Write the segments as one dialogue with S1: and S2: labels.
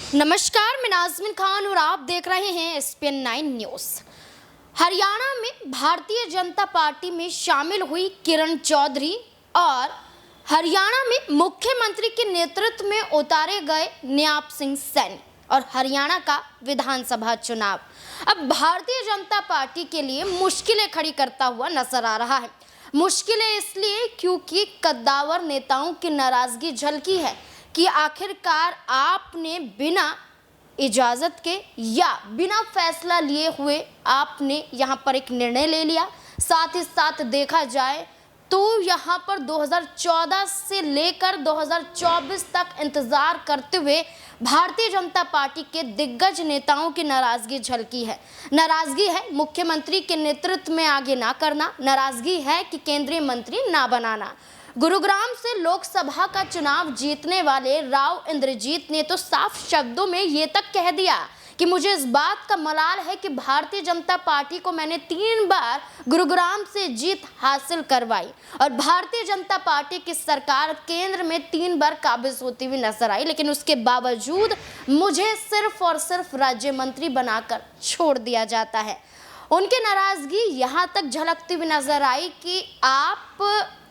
S1: नमस्कार, मैं नाज़मीन खान और आप देख रहे हैं SPN 9 न्यूज़। हरियाणा में भारतीय जनता पार्टी में शामिल हुई किरण चौधरी और हरियाणा में मुख्यमंत्री के नेतृत्व में उतारे गए न्याप सिंह सैनी और हरियाणा का विधानसभा चुनाव अब भारतीय जनता पार्टी के लिए मुश्किलें खड़ी करता हुआ नजर आ रहा है। मुश्किलें इसलिए क्योंकि कद्दावर नेताओं की नाराजगी झलकी है कि आखिरकार आपने बिना इजाज़त के या बिना फैसला लिए हुए आपने यहाँ पर एक निर्णय ले लिया। साथ ही साथ देखा जाए तो यहाँ पर 2014 से लेकर 2024 तक इंतज़ार करते हुए भारतीय जनता पार्टी के दिग्गज नेताओं की नाराज़गी झलकी है। नाराज़गी है मुख्यमंत्री के नेतृत्व में आगे ना करना, नाराज़गी है कि केंद्रीय मंत्री ना बनाना। गुरुग्राम से लोकसभा का चुनाव जीतने वाले राव इंद्रजीत ने तो साफ शब्दों में ये तक कह दिया कि मुझे इस बात का मलाल है कि भारतीय जनता पार्टी को मैंने 3 बार गुरुग्राम से जीत हासिल करवाई और भारतीय जनता पार्टी की सरकार केंद्र में 3 बार काबिज होती हुई नजर आई, लेकिन उसके बावजूद मुझे सिर्फ और सिर्फ राज्य मंत्री बनाकर छोड़ दिया जाता है। उनकी नाराजगी यहाँ तक झलकती हुई नजर आई कि आप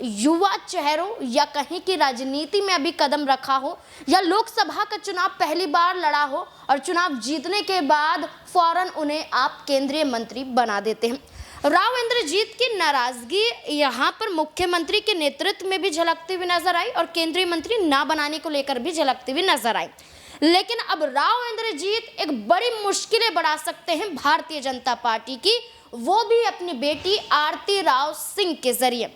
S1: युवा चेहरों या कहीं की राजनीति में अभी कदम रखा हो या लोकसभा का चुनाव पहली बार लड़ा हो और चुनाव जीतने के बाद फौरन उन्हें आप केंद्रीय मंत्री बना देते हैं। राव इंद्रजीत की नाराजगी यहाँ पर मुख्यमंत्री के नेतृत्व में भी झलकती हुई नजर आई और केंद्रीय मंत्री ना बनाने को लेकर भी झलकती हुई नजर आई। लेकिन अब राव इंद्रजीत एक बड़ी मुश्किलें बढ़ा सकते हैं भारतीय जनता पार्टी की, वो भी अपनी बेटी आरती राव सिंह के जरिए।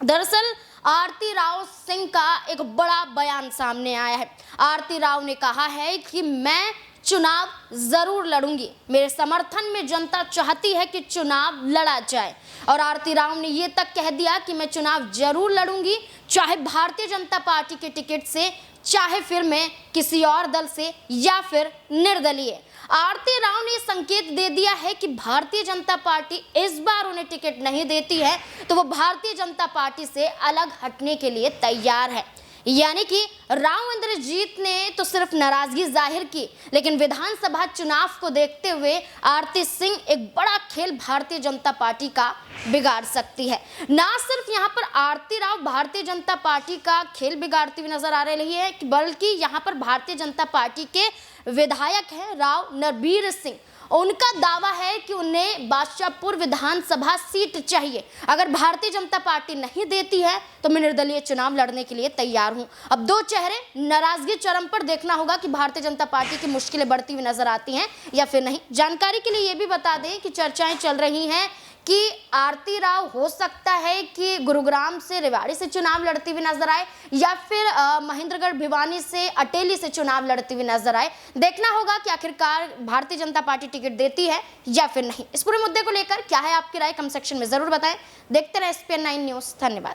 S1: दरअसल आरती राव सिंह का एक बड़ा बयान सामने आया है। आरती राव ने कहा है कि मैं चुनाव जरूर लड़ूंगी, मेरे समर्थन में जनता चाहती है कि चुनाव लड़ा जाए और आरती राव ने ये तक कह दिया कि मैं चुनाव जरूर लड़ूंगी, चाहे भारतीय जनता पार्टी के टिकट से, चाहे फिर मैं किसी और दल से या फिर निर्दलीय। आरती राव ने संकेत दे दिया है कि भारतीय जनता पार्टी इस बार उन्हें टिकट नहीं देती है तो वो भारतीय जनता पार्टी से अलग हटने के लिए तैयार है। यानी कि राव इंद्रजीत ने तो सिर्फ नाराजगी जाहिर की, लेकिन विधानसभा चुनाव को देखते हुए आरती सिंह एक बड़ा खेल भारतीय जनता पार्टी का बिगाड़ सकती है। ना सिर्फ यहाँ पर आरती राव भारतीय जनता पार्टी का खेल बिगाड़ती हुई नजर आ रही है, बल्कि यहाँ पर भारतीय जनता पार्टी के विधायक हैं राव नरबीर सिंह। उनका दावा है कि उन्हें बादशाहपुर विधानसभा सीट चाहिए। अगर भारतीय जनता पार्टी नहीं देती है तो मैं निर्दलीय चुनाव लड़ने के लिए तैयार हूं। अब 2 चेहरे, नाराजगी चरम पर, देखना होगा कि भारतीय जनता पार्टी की मुश्किलें बढ़ती हुई नजर आती हैं या फिर नहीं। जानकारी के लिए ये भी बता दें कि चर्चाएं चल रही हैं कि आरती राव हो सकता है कि गुरुग्राम से रेवाड़ी से चुनाव लड़ती हुई नजर आए या फिर महेंद्रगढ़ भिवानी से अटेली से चुनाव लड़ती हुई नजर आए। देखना होगा कि आखिरकार भारतीय जनता पार्टी टिकट देती है या फिर नहीं। इस पूरे मुद्दे को लेकर क्या है आपकी राय, कमेंट सेक्शन में जरूर बताएं। देखते रहें SPN 9 न्यूज़। धन्यवाद।